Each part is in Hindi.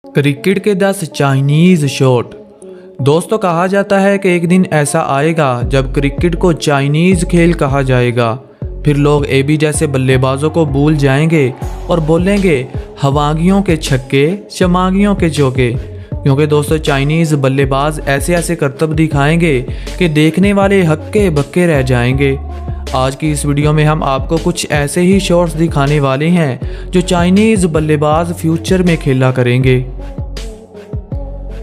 क्रिकेट के 10 चाइनीज शॉट। दोस्तों, कहा जाता है कि एक दिन ऐसा आएगा जब क्रिकेट को चाइनीज खेल कहा जाएगा। फिर लोग एबी जैसे बल्लेबाजों को भूल जाएंगे और बोलेंगे हवागियों के छक्के, शमागियों के चौके। क्योंकि दोस्तों, चाइनीज बल्लेबाज ऐसे ऐसे करतब दिखाएंगे कि देखने वाले हक्के बक्के रह जाएंगे। आज की इस वीडियो में हम आपको कुछ ऐसे ही शॉट्स दिखाने वाले हैं जो चाइनीज बल्लेबाज फ्यूचर में खेला करेंगे।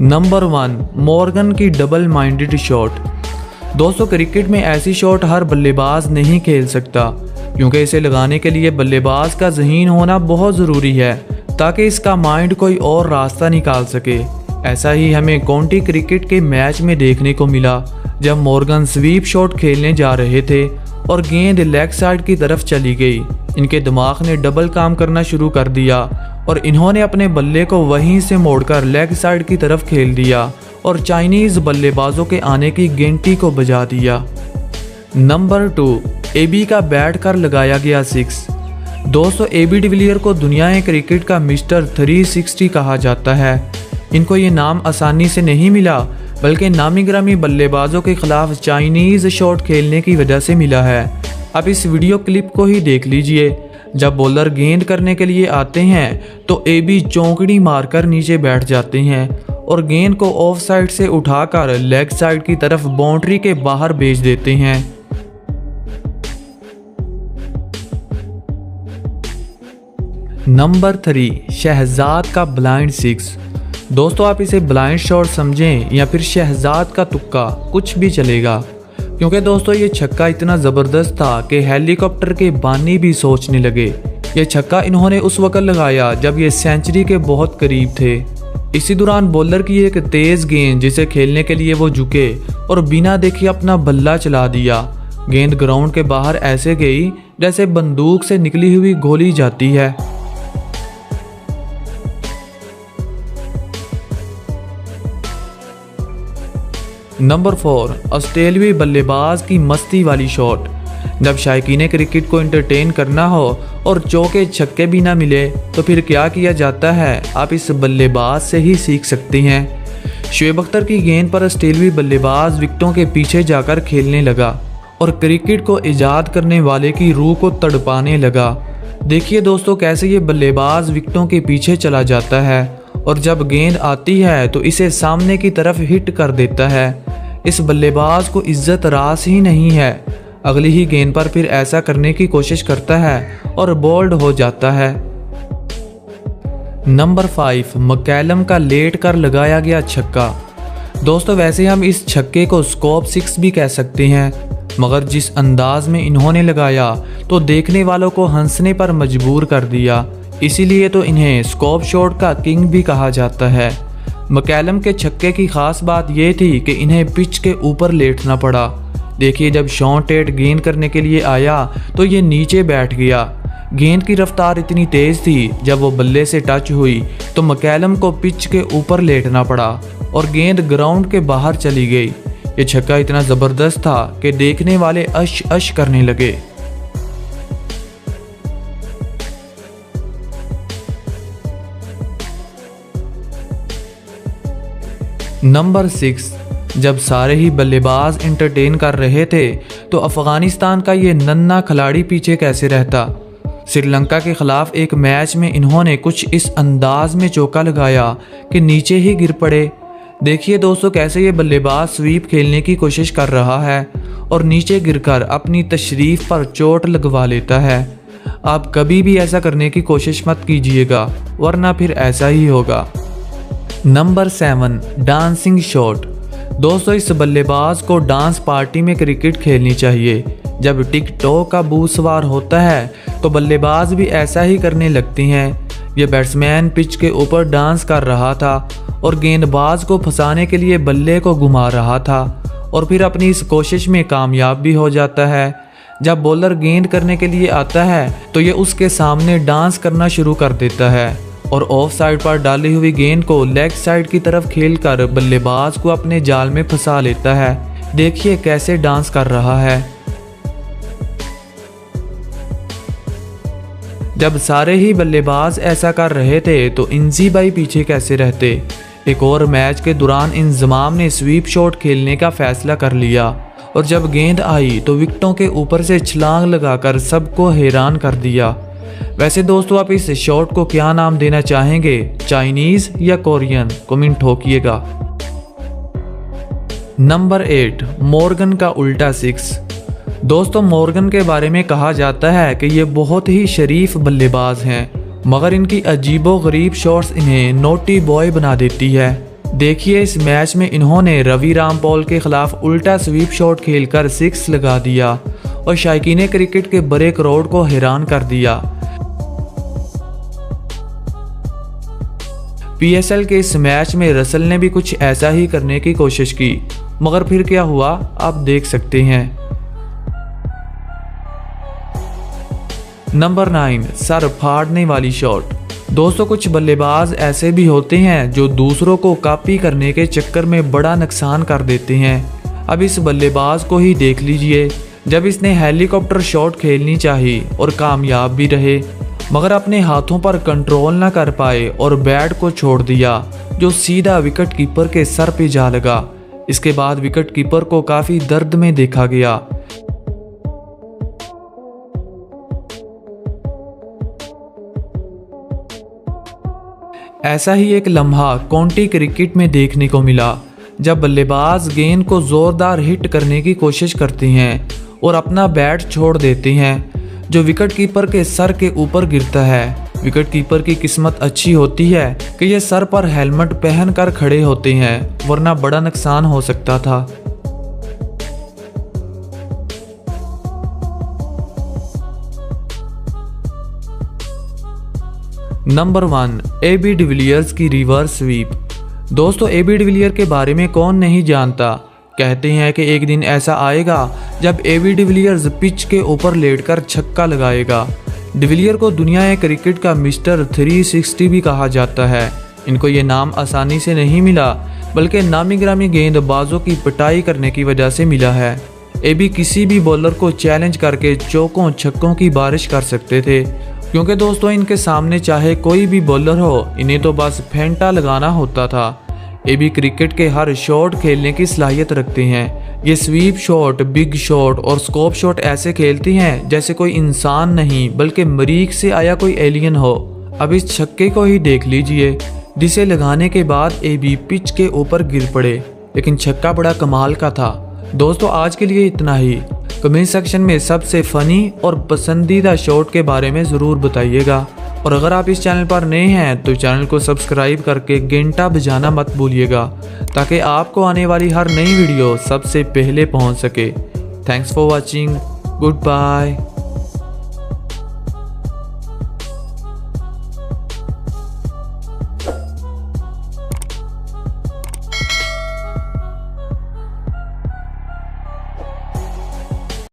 नंबर 1, मॉर्गन की डबल माइंडेड शॉट। दोस्तों, क्रिकेट में ऐसी शॉट हर बल्लेबाज नहीं खेल सकता, क्योंकि इसे लगाने के लिए बल्लेबाज का ज़हीन होना बहुत ज़रूरी है ताकि इसका माइंड कोई और रास्ता निकाल सके। ऐसा ही हमें काउंटी क्रिकेट के मैच में देखने को मिला, जब मॉर्गन स्वीप शॉट खेलने जा रहे थे और गेंद लेग साइड की तरफ चली गई। इनके दिमाग ने डबल काम करना शुरू कर दिया और इन्होंने अपने बल्ले को वहीं से मोड़कर लेग साइड की तरफ खेल दिया और चाइनीज बल्लेबाजों के आने की घंटी को बजा दिया। नंबर 2, एबी का बैट कर लगाया गया 6। दोस्तों, एबी डिविलियर को दुनिया क्रिकेट का मिस्टर 360 कहा जाता है। इनको ये नाम आसानी से नहीं मिला, बल्कि नामी ग्रामी बल्लेबाजों के खिलाफ चाइनीज शॉट खेलने की वजह से मिला है। अब इस वीडियो क्लिप को ही देख लीजिए। जब बॉलर गेंद करने के लिए आते हैं तो एबी चौकड़ी मारकर नीचे बैठ जाते हैं और गेंद को ऑफ साइड से उठाकर लेग साइड की तरफ बाउंड्री के बाहर भेज देते हैं। नंबर 3, शहजाद का ब्लाइंड 6। दोस्तों, आप इसे ब्लाइंड शॉट समझें या फिर शहजाद का तुक्का, कुछ भी चलेगा, क्योंकि दोस्तों ये छक्का इतना ज़बरदस्त था कि हेलीकॉप्टर के बानी भी सोचने लगे। ये छक्का इन्होंने उस वक्त लगाया जब ये सेंचुरी के बहुत करीब थे। इसी दौरान बॉलर की एक तेज़ गेंद जिसे खेलने के लिए वो झुके और बिना देखे अपना बल्ला चला दिया। गेंद ग्राउंड के बाहर ऐसे गई जैसे बंदूक से निकली हुई गोली जाती है। नंबर 4, ऑस्ट्रेलियाई बल्लेबाज की मस्ती वाली शॉट। जब शायकीन क्रिकेट को एंटरटेन करना हो और चौके छक्के भी ना मिले तो फिर क्या किया जाता है, आप इस बल्लेबाज से ही सीख सकते हैं। शोएब अख्तर की गेंद पर ऑस्ट्रेलियाई बल्लेबाज विकेटों के पीछे जाकर खेलने लगा और क्रिकेट को ईजाद करने वाले की रूह को तड़पाने लगा। देखिए दोस्तों, कैसे ये बल्लेबाज विकेटों के पीछे चला जाता है और जब गेंद आती है तो इसे सामने की तरफ हिट कर देता है। इस बल्लेबाज को इज्जत रास ही नहीं है। अगली ही गेंद पर फिर ऐसा करने की कोशिश करता है और बोल्ड हो जाता है। नंबर 5, मैकलम का लेट कर लगाया गया छक्का। दोस्तों, वैसे हम इस छक्के को स्कोप 6 भी कह सकते हैं, मगर जिस अंदाज में इन्होंने लगाया तो देखने वालों को हंसने पर मजबूर कर दिया। इसीलिए तो इन्हें स्कोप शॉट का किंग भी कहा जाता है। मैकलम के छक्के की खास बात यह थी कि इन्हें पिच के ऊपर लेटना पड़ा। देखिए, जब शॉन टेट गेंद करने के लिए आया तो ये नीचे बैठ गया। गेंद की रफ्तार इतनी तेज थी, जब वो बल्ले से टच हुई तो मैकलम को पिच के ऊपर लेटना पड़ा और गेंद ग्राउंड के बाहर चली गई। ये छक्का इतना ज़बरदस्त था कि देखने वाले अश अश करने लगे। नंबर 6, जब सारे ही बल्लेबाज एंटरटेन कर रहे थे तो अफगानिस्तान का ये नन्हा खिलाड़ी पीछे कैसे रहता। श्रीलंका के खिलाफ एक मैच में इन्होंने कुछ इस अंदाज में चौका लगाया कि नीचे ही गिर पड़े। देखिए दोस्तों, कैसे ये बल्लेबाज स्वीप खेलने की कोशिश कर रहा है और नीचे गिरकर अपनी तशरीफ पर चोट लगवा लेता है। आप कभी भी ऐसा करने की कोशिश मत कीजिएगा, वरना फिर ऐसा ही होगा। Number 7, dancing shot. दोस्तों, इस बल्लेबाज को डांस पार्टी में क्रिकेट खेलनी चाहिए। जब टिकटॉक का बूथ सवार होता है तो बल्लेबाज भी ऐसा ही करने लगते हैं। ये बैट्समैन पिच के ऊपर डांस कर रहा था और गेंदबाज को फंसाने के लिए बल्ले को घुमा रहा था और फिर अपनी इस कोशिश में कामयाब भी हो जाता है। जब बॉलर गेंद करने के लिए आता है तो ये उसके सामने डांस करना शुरू कर देता है और ऑफ साइड पर डाली हुई गेंद को लेग साइड की तरफ खेलकर बल्लेबाज को अपने जाल में फंसा लेता है। देखिए कैसे डांस कर रहा है। जब सारे ही बल्लेबाज ऐसा कर रहे थे तो इंजी भाई पीछे कैसे रहते। एक और मैच के दौरान इंजमाम ने स्वीप शॉट खेलने का फैसला कर लिया और जब गेंद आई तो विकेटों के ऊपर से छलांग लगाकर सबको हैरान कर दिया। वैसे दोस्तों, आप इस शॉट को क्या नाम देना चाहेंगे, चाइनीज या कोरियन? कमेंट ठोकिएगा। नंबर 8, मॉर्गन का उल्टा सिक्स। दोस्तों, मॉर्गन के बारे में कहा जाता है कि ये बहुत ही शरीफ बल्लेबाज हैं, मगर इनकी अजीबो गरीब शॉट्स इन्हें नोटी बॉय बना देती है। देखिए, इस मैच में इन्होंने रवि रामपॉल के खिलाफ उल्टा स्वीप शॉट खेलकर 6 लगा दिया और शायकीन क्रिकेट के बड़े करोड़ को हैरान कर दिया। पीएसएल के इस मैच में रसल ने भी कुछ ऐसा ही करने की कोशिश की, मगर फिर क्या हुआ आप देख सकते हैं। नंबर 9, सर फाड़ने वाली शॉट। दोस्तों, कुछ बल्लेबाज ऐसे भी होते हैं जो दूसरों को कॉपी करने के चक्कर में बड़ा नुकसान कर देते हैं। अब इस बल्लेबाज को ही देख लीजिए, जब इसने हेलीकॉप्टर शॉट खेलनी चाहिए और कामयाब भी रहे, मगर अपने हाथों पर कंट्रोल ना कर पाए और बैट को छोड़ दिया जो सीधा विकेट कीपर के सर पे जा लगा। इसके बाद विकेट कीपर को काफ़ी दर्द में देखा गया। ऐसा ही एक लम्हा काउंटी क्रिकेट में देखने को मिला, जब बल्लेबाज गेंद को जोरदार हिट करने की कोशिश करते हैं और अपना बैट छोड़ देते हैं जो विकेट कीपर के सर के ऊपर गिरता है। विकेट कीपर की किस्मत अच्छी होती है कि ये सर पर हेलमेट पहनकर खड़े होते हैं, वरना बड़ा नुकसान हो सकता था। नंबर 1, एबी डिविलियर्स की रिवर्स स्वीप। दोस्तों, एबी डिविलियर के बारे में कौन नहीं जानता। कहते हैं कि एक दिन ऐसा आएगा जब एबी डिविलियर्स पिच के ऊपर लेटकर छक्का लगाएगा। डिविलियर को दुनिया क्रिकेट का मिस्टर 360 भी कहा जाता है। इनको ये नाम आसानी से नहीं मिला, बल्कि नामी ग्रामी गेंदबाजों की पिटाई करने की वजह से मिला है। एबी किसी भी बॉलर को चैलेंज करके चौकों छक्कों की बारिश कर सकते थे, क्योंकि दोस्तों इनके सामने चाहे कोई भी बॉलर हो, इन्हें तो बस फेंटा लगाना होता था। एबी क्रिकेट के हर शॉट खेलने की सलाहियत रखते हैं। ये स्वीप शॉट, बिग शॉट और स्कोप शॉट ऐसे खेलते हैं जैसे कोई इंसान नहीं बल्कि मरीख से आया कोई एलियन हो। अब इस छक्के को ही देख लीजिए, जिसे लगाने के बाद एबी पिच के ऊपर गिर पड़े, लेकिन छक्का बड़ा कमाल का था। दोस्तों, आज के लिए इतना ही। कमेंट सेक्शन में सबसे फनी और पसंदीदा शॉट के बारे में ज़रूर बताइएगा, और अगर आप इस चैनल पर नए हैं तो चैनल को सब्सक्राइब करके घंटा बजाना मत भूलिएगा, ताकि आपको आने वाली हर नई वीडियो सबसे पहले पहुंच सके। Thanks for watching, good bye.